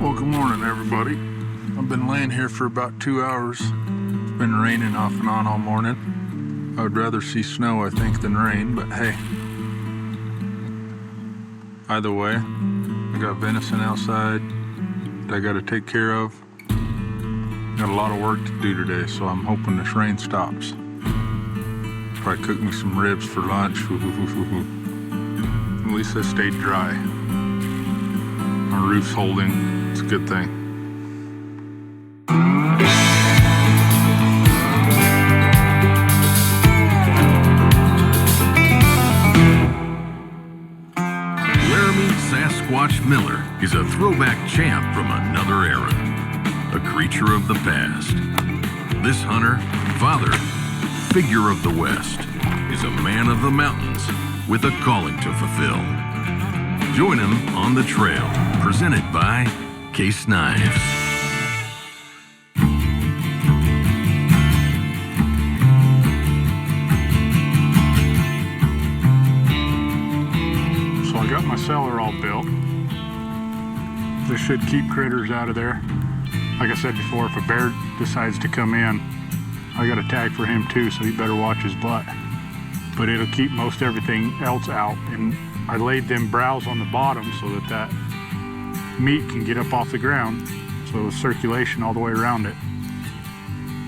Well, good morning, everybody. I've been laying here for about 2 hours. It's been raining off and on all morning. I would rather see snow, I think, than rain, but hey. Either way, I got venison outside that I got to take care of. Got a lot of work to do today, so I'm hoping this rain stops. Probably cook me some ribs for lunch. At least they stayed dry. My roof's holding. It's a good thing. Laramy Sasquatch Miller is a throwback champ from another era, a creature of the past. This hunter, father, figure of the West, is a man of the mountains with a calling to fulfill. Join him on the trail, presented by Case Knives. So I got my cellar all built. This should keep critters out of there. Like I said before, if a bear decides to come in, I got a tag for him too, so he better watch his butt. But it'll keep most everything else out. And I laid them browse on the bottom so that meat can get up off the ground, so there's circulation all the way around it.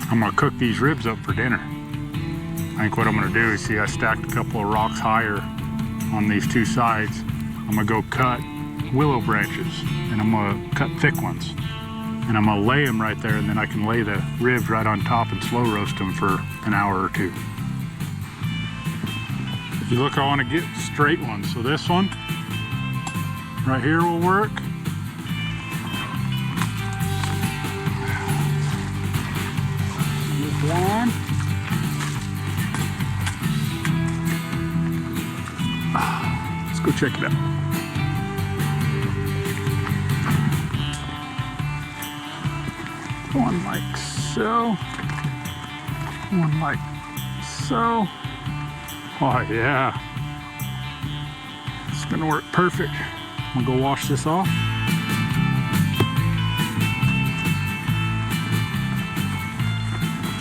I'm gonna cook these ribs up for dinner. I think what I'm gonna do is, see, I stacked a couple of rocks higher on these two sides. I'm gonna go cut willow branches, and I'm gonna cut thick ones, and I'm gonna lay them right there, and then I can lay the ribs right on top and slow roast them for an hour or two. If you look, I want to get straight ones, so this one right here will work. This one. Let's go check it out. One like so. One like so. Oh yeah. It's gonna work perfect. I'm gonna go wash this off.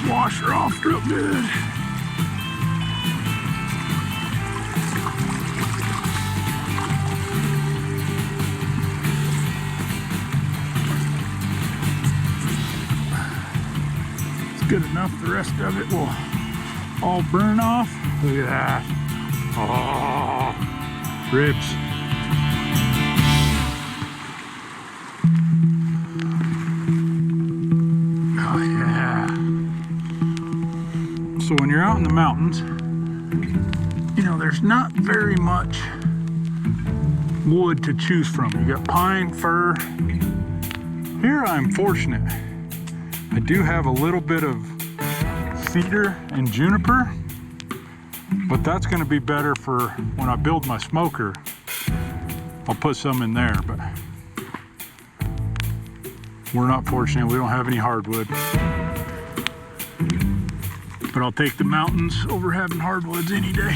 Wash her off real good. It's good enough. The rest of it will all burn off. Look at that. Oh, ribs. Oh yeah. So when you're out in the mountains, you know, there's not very much wood to choose from. You got pine, fir. Here I'm fortunate. I do have a little bit of cedar and juniper, but that's going to be better for when I build my smoker. I'll put some in there, but we're not fortunate. We don't have any hardwood. But I'll take the mountains over having hardwoods any day.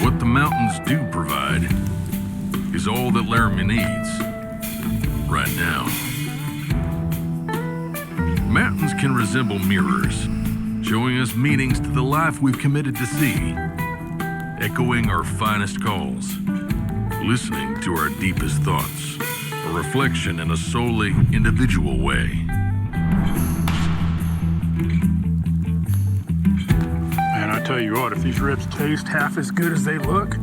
What the mountains do provide is all that Laramy needs right now. Mountains can resemble mirrors, showing us meanings to the life we've committed to see, echoing our finest calls, listening to our deepest thoughts, a reflection in a solely individual way. Man, I tell you what, if these ribs taste half as good as they look,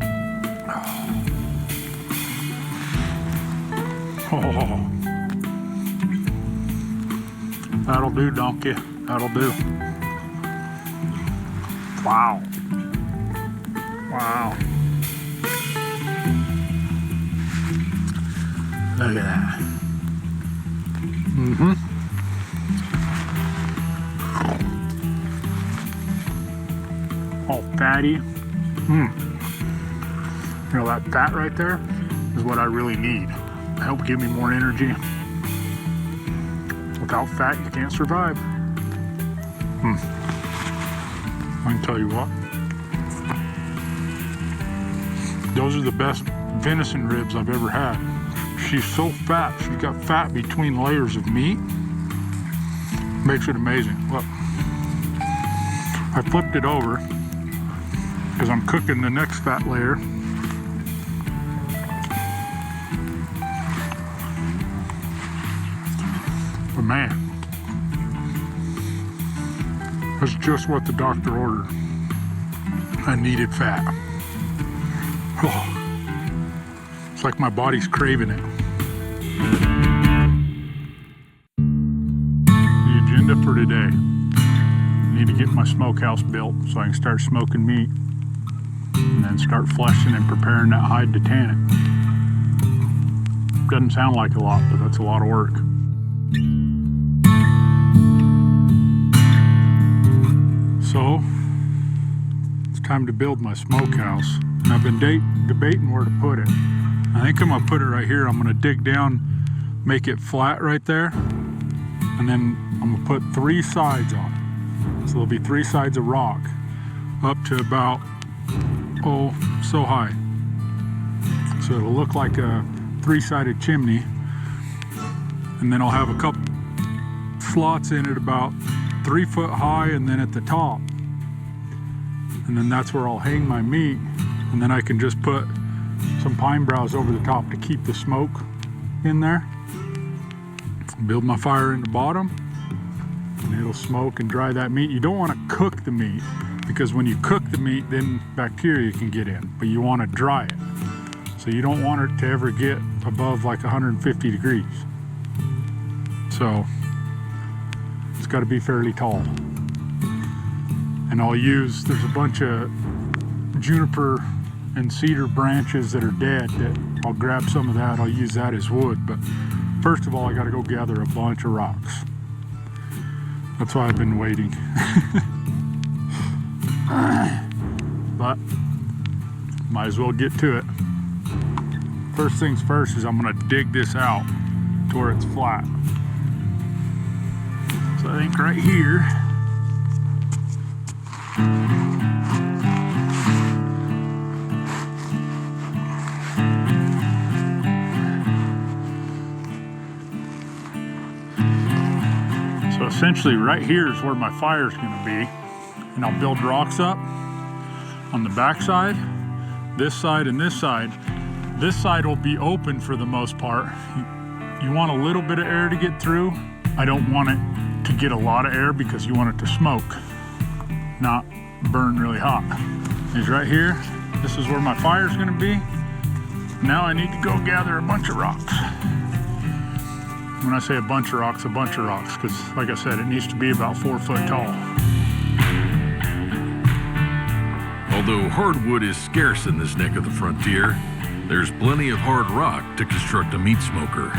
oh, that'll do, donkey. That'll do. Wow. Wow. Look at that. Mm-hmm. All fatty. You know, that fat right there is what I really need. Help give me more energy. Without fat, you can't survive. I can tell you what, Those are the best venison ribs I've ever had. She's so fat. She's got fat between layers of meat. Makes it amazing. Look, I flipped it over because I'm cooking the next fat layer. But man, that's just what the doctor ordered. I needed fat. Oh, it's like my body's craving it. The agenda for today. I need to get my smokehouse built so I can start smoking meat and then start fleshing and preparing that hide to tan it. Doesn't sound like a lot, but that's a lot of work. So, it's time to build my smokehouse. And I've been debating where to put it. I think I'm gonna put it right here. I'm gonna dig down, make it flat right there. And then I'm gonna put 3 sides on it. So there'll be 3 sides of rock up to about, oh, so high. So it'll look like a 3-sided chimney. And then I'll have a couple slots in it about 3 foot high, and then at the top. And then that's where I'll hang my meat. And then I can just put some pine boughs over the top to keep the smoke in there. Build my fire in the bottom, and it'll smoke and dry that meat. You don't want to cook the meat, because when you cook the meat, then bacteria can get in, but you want to dry it. So you don't want it to ever get above like 150 degrees. So it's got to be fairly tall. And I'll use, there's a bunch of juniper and cedar branches that are dead that I'll grab some of that. I'll use that as wood. But first of all, I got to go gather a bunch of rocks. That's why I've been waiting. But might as well get to it. First things first is I'm going to dig this out to where it's flat. So I think right here, so essentially right here is where my fire is going to be, and I'll build rocks up on the back side, this side, and this side. This side will be open for the most part. You want a little bit of air to get through. I don't want it to get a lot of air because you want it to smoke, not burn really hot. Is right here. This is where my fire is going to be. Now I need to go gather a bunch of rocks. When I say a bunch of rocks, because like I said, it needs to be about 4 foot tall. Although hardwood is scarce in this neck of the frontier, there's plenty of hard rock to construct a meat smoker.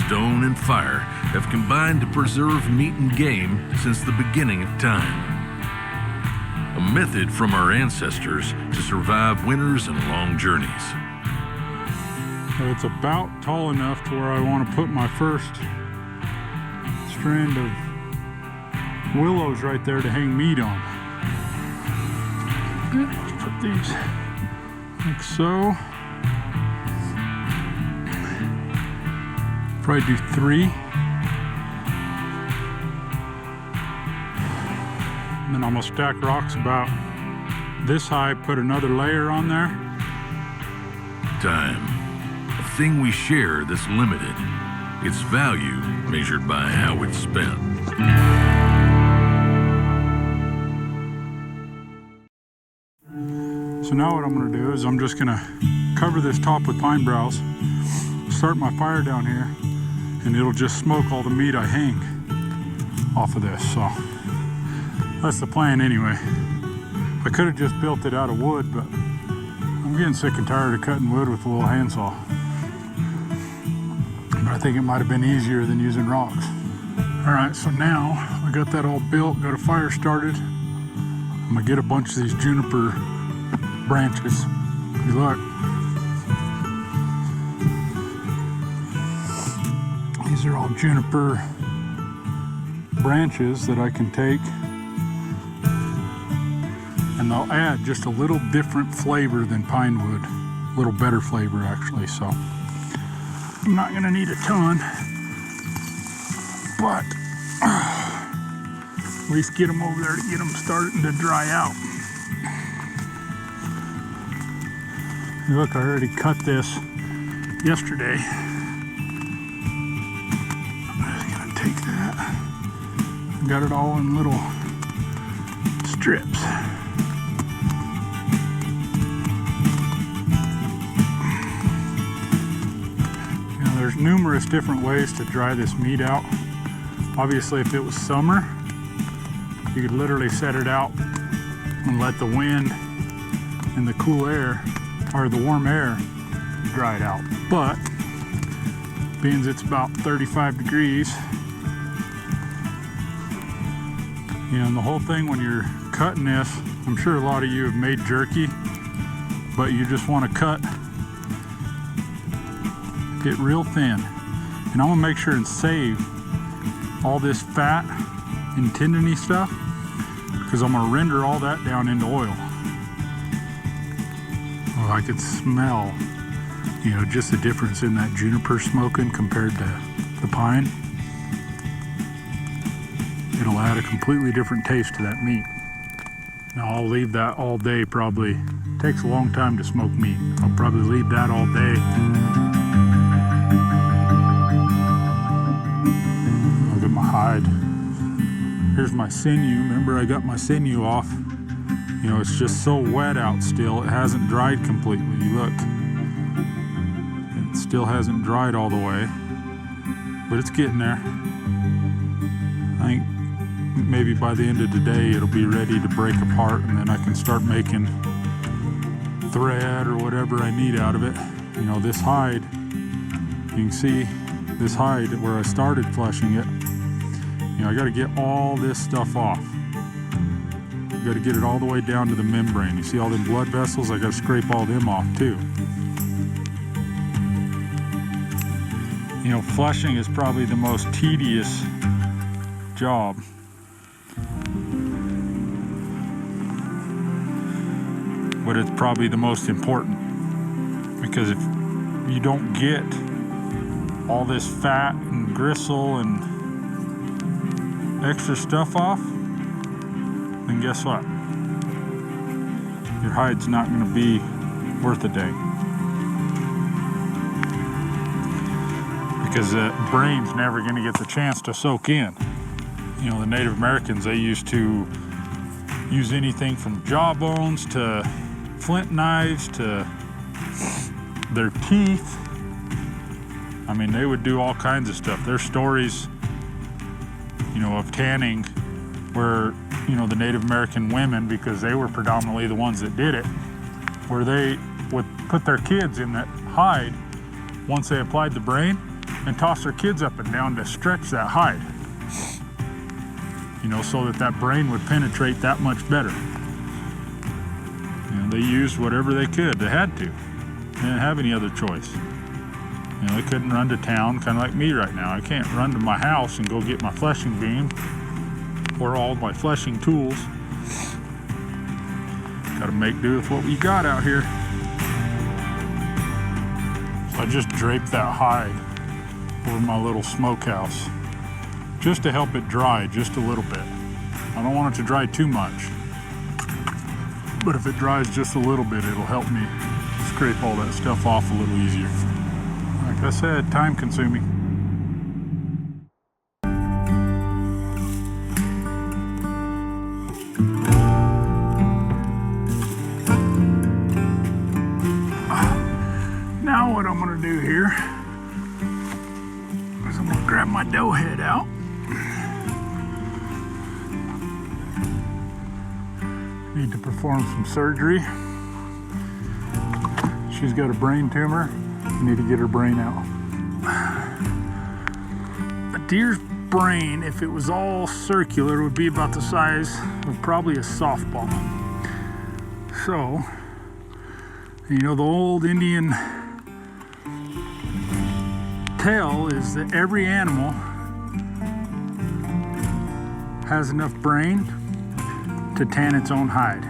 Stone and fire have combined to preserve meat and game since the beginning of time. A method from our ancestors to survive winters and long journeys. It's about tall enough to where I want to put my first strand of willows right there to hang meat on. Let's put these like so. Probably do 3. And then I'm gonna stack rocks about this high, put another layer on there. Time. A thing we share that's limited. Its value measured by how it's spent. So now what I'm going to do is I'm just going to cover this top with pine boughs, start my fire down here, and it'll just smoke all the meat I hang off of this. So that's the plan anyway. I could have just built it out of wood, but I'm getting sick and tired of cutting wood with a little handsaw. But I think it might have been easier than using rocks. All right, so now I got that all built, got a fire started. I'm gonna get a bunch of these juniper branches. Good luck. These are all juniper branches that I can take, and and they'll add just a little different flavor than pine wood. A little better flavor, actually, so I'm not gonna need a ton, but at least get them over there to get them starting to dry out. Look, I already cut this yesterday. I'm just gonna take that. Got it all in little strips. You know, there's numerous different ways to dry this meat out. Obviously, if it was summer, you could literally set it out and let the wind and the cool air, or the warm air, dry it out. But being it's about 35 degrees, you know, and the whole thing when you're cutting this, I'm sure a lot of you have made jerky, but you just want to cut it real thin. And I'm gonna make sure and save all this fat and tendony stuff, because I'm gonna render all that down into oil. Oh, I could smell, you know, just the difference in that juniper smoking compared to the pine. It'll add a completely different taste to that meat. Now I'll leave that all day probably. It takes a long time to smoke meat. I'll probably leave that all day. Look at my hide. Here's my sinew. Remember, I got my sinew off. You know, it's just so wet out still. It hasn't dried completely. Look. It still hasn't dried all the way, but it's getting there. I think maybe by the end of the day it'll be ready to break apart, and then I can start making thread or whatever I need out of it. You know, this hide, you can see this hide where I started fleshing it. You know, I got to get all this stuff off. Got to get it all the way down to the membrane. You see all them blood vessels? I got to scrape all them off too. You know, flushing is probably the most tedious job. But it's probably the most important, because if you don't get all this fat and gristle and extra stuff off, then guess what? Your hide's not going to be worth a dang. Because the brain's never going to get the chance to soak in. You know, the Native Americans, they used to use anything from jawbones to flint knives to their teeth. I mean, they would do all kinds of stuff. There's stories, you know, of tanning where, you know, the Native American women, because they were predominantly the ones that did it, where they would put their kids in that hide once they applied the brain and toss their kids up and down to stretch that hide, you know, so that that brain would penetrate that much better. You know, they used whatever they could. They had to. They didn't have any other choice. You know, they couldn't run to town, kind of like me right now. I can't run to my house and go get my fleshing beam or all my fleshing tools. Got to make do with what we got out here. So I just draped that hide over my little smokehouse just to help it dry just a little bit. I don't want it to dry too much, but if it dries just a little bit, it'll help me scrape all that stuff off a little easier. Like I said, time consuming. Now what I'm gonna do here is I'm gonna grab my dough head out. Need to perform some surgery. She's got a brain tumor. I need to get her brain out. A deer's brain, if it was all circular, would be about the size of probably a softball. So, you know, the old Indian tale is that every animal has enough brain to tan its own hide.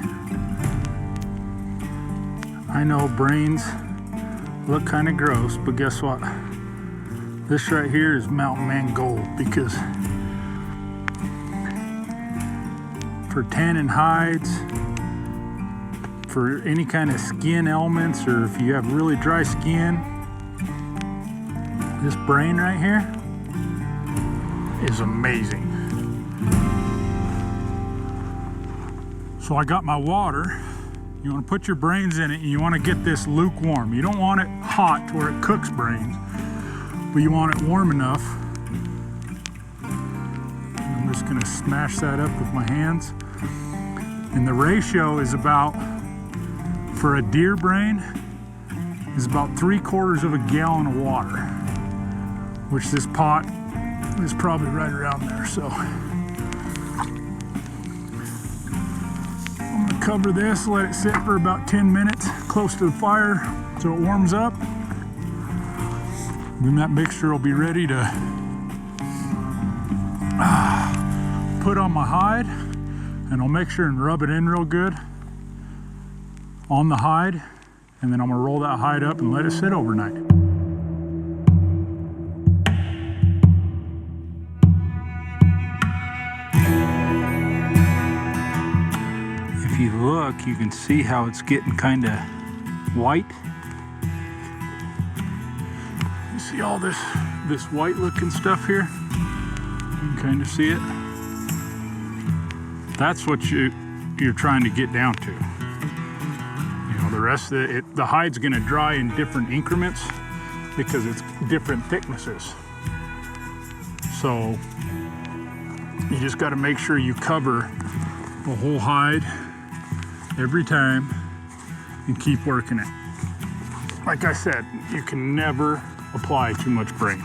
I know brains look kind of gross, but guess what? This right here is mountain man gold, because for tanning hides, for any kind of skin elements, or if you have really dry skin, this brain right here is amazing. So I got my water. You want to put your brains in it, and you want to get this lukewarm. You don't want it hot to where it cooks brains, but you want it warm enough. I'm just going to smash that up with my hands. And the ratio is about, for a deer brain, is about 3/4 of a gallon of water, which this pot is probably right around there. So I'm gonna cover this, let it sit for about 10 minutes close to the fire so it warms up. Then that mixture will be ready to put on my hide, and I'll make sure and rub it in real good on the hide, and then I'm gonna roll that hide up and let it sit overnight. If you look, you can see how it's getting kind of white. You see all this white looking stuff here? You can kind of see it. That's what you're trying to get down to. You know, the rest of it, the hide's gonna dry in different increments because it's different thicknesses. So you just gotta make sure you cover the whole hide every time and keep working it. Like I said, you can never apply too much brain.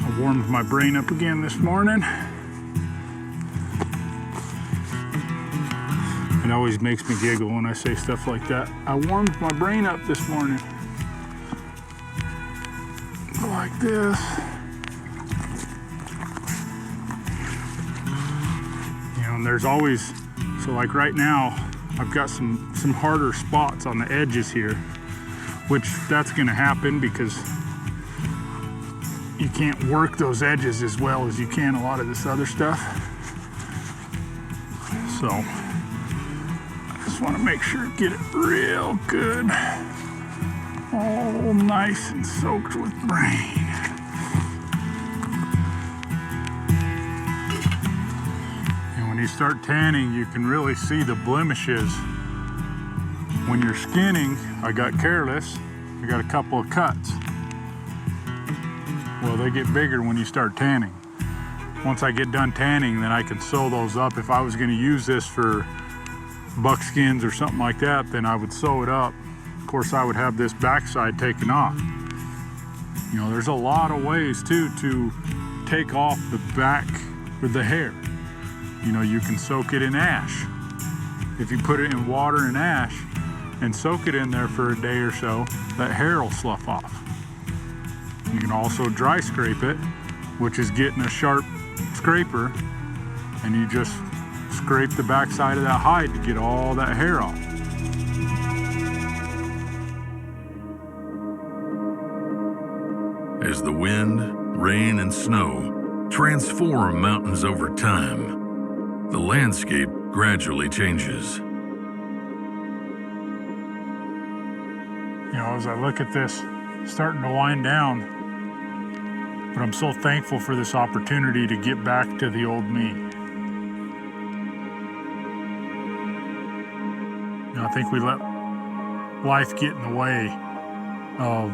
I warmed my brain up again this morning. It always makes me giggle when I say stuff like that. I warmed my brain up this morning. Like this. You know, and there's always, so like right now, I've got some harder spots on the edges here, which that's gonna happen because you can't work those edges as well as you can a lot of this other stuff. So, just want to make sure to get it real good, all nice and soaked with brain. And when you start tanning, you can really see the blemishes. When you're skinning, I got careless, I got a couple of cuts. Well, they get bigger when you start tanning. Once I get done tanning, then I can sew those up. If I was going to use this for buckskins or something like that, then I would sew it up. Of course, I would have this backside taken off. You know, there's a lot of ways too to take off the back with the hair. You know, you can soak it in ash. If you put it in water and ash and soak it in there for a day or so, that hair will slough off. You can also dry scrape it, which is getting a sharp scraper, and you just scrape the backside of that hide to get all that hair off. As the wind, rain, and snow transform mountains over time, the landscape gradually changes. You know, as I look at this starting to wind down, but I'm so thankful for this opportunity to get back to the old me. You know, I think we let life get in the way of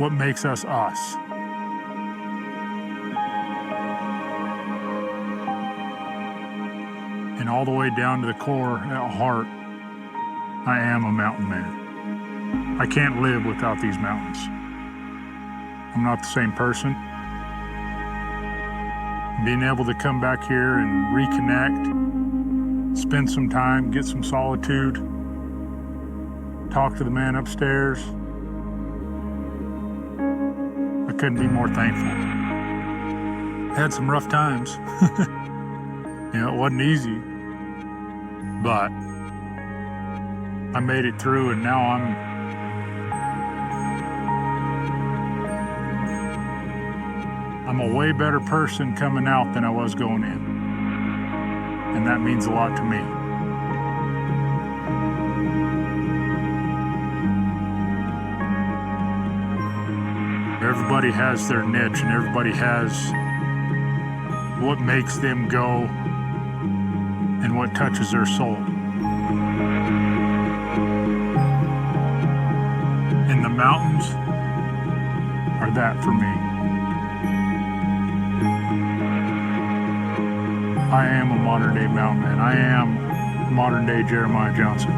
what makes us us. And all the way down to the core, at heart, I am a mountain man. I can't live without these mountains. I'm not the same person. Being able to come back here and reconnect, spend some time, get some solitude, talk to the man upstairs, I couldn't be more thankful. Had some rough times. You know, it wasn't easy, but I made it through, and now I'm a way better person coming out than I was going in. And that means a lot to me. Everybody has their niche, and everybody has what makes them go and what touches their soul. And the mountains are that for me. I am a modern day mountain man. I am modern day Jeremiah Johnson.